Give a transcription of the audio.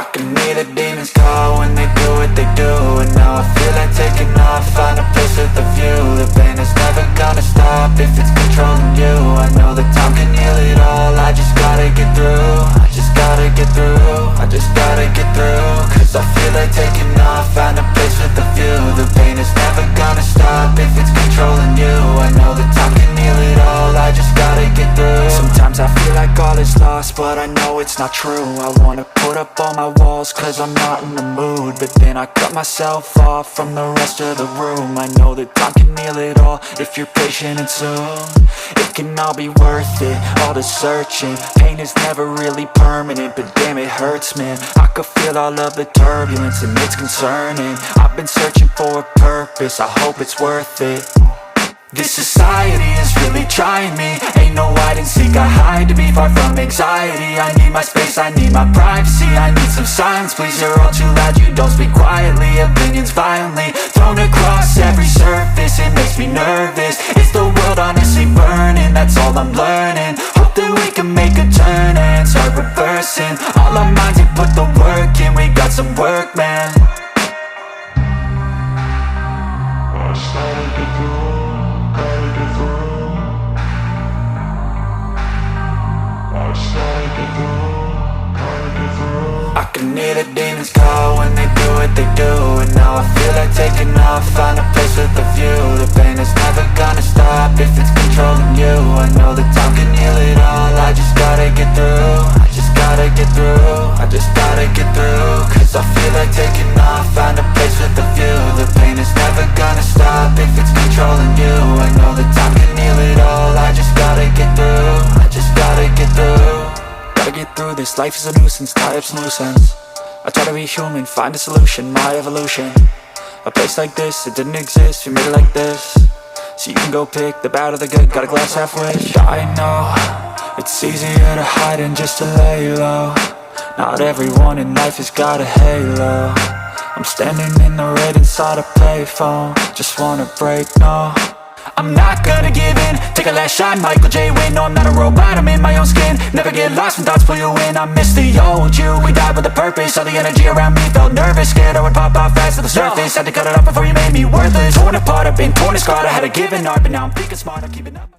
I can hear the demons call when they do what they do. And now I feel like taking off, find a place with a view. The pain is never gonna stop if it's controlling you. I know that time can heal it all, I just gotta get through. I just gotta get through, I just gotta get through. Cause I feel like taking off, find a place with a view. The pain is never gonna stop if it's controlling you. I know that time can heal it all, I just gotta get through. Sometimes I feel like all is lost, but I know it's not true. I wanna put up all my walls cause I'm not in the mood, but then I cut myself off from the rest of the room. I know that time can heal it all if you're patient and soon it can all be worth it, all the searching. Pain is never really permanent, but damn it hurts, man. I could feel all of the turbulence and it's concerning. I've been searching for a purpose, I hope it's worth it. This society is really trying me. Ain't no hide and seek, I hide to be far from anxiety. I need my space, I need my privacy. I need some silence, please, you're all too loud. You don't speak quietly, opinions violently thrown across every surface. It makes me nervous, is the world honestly burning? That's all I'm learning. Hope that we can make a turn and start reversing all our minds and put the work in. We got some work, man. I started to do. I can hear the demons call when they do what they do. And now I feel like taking off, find a place with a view. The pain is never gonna stop if it's controlling you. I know that time can heal it all, I just gotta get through. I just gotta get through, I just gotta get through. Cause I feel like taking off, find a place with a view. The pain is never gonna stop if it's controlling you. I know that time can heal it all, I just gotta get through. I just gotta get through. Gotta get through this, life is a nuisance, tie up some loose ends. I try to be human, find a solution, my evolution. A place like this, it didn't exist, we made it like this. So you can go pick the bad or the good, got a glass half wish. I know, it's easier to hide than just to lay low. Not everyone in life has got a halo. I'm standing in the red inside a payphone, just wanna break, no. I'm not gonna give in, take a last shot, Michael J. Win. No, I'm not a robot, I'm in my own skin. Never get lost when thoughts pull you in. I miss the old you, we died with a purpose. All the energy around me felt nervous, scared I would pop out fast to the surface. Had to cut it off before you made me worthless. Torn apart, I've been torn and scarred. I had a given art, but now I'm thinking smart, I'm keeping up.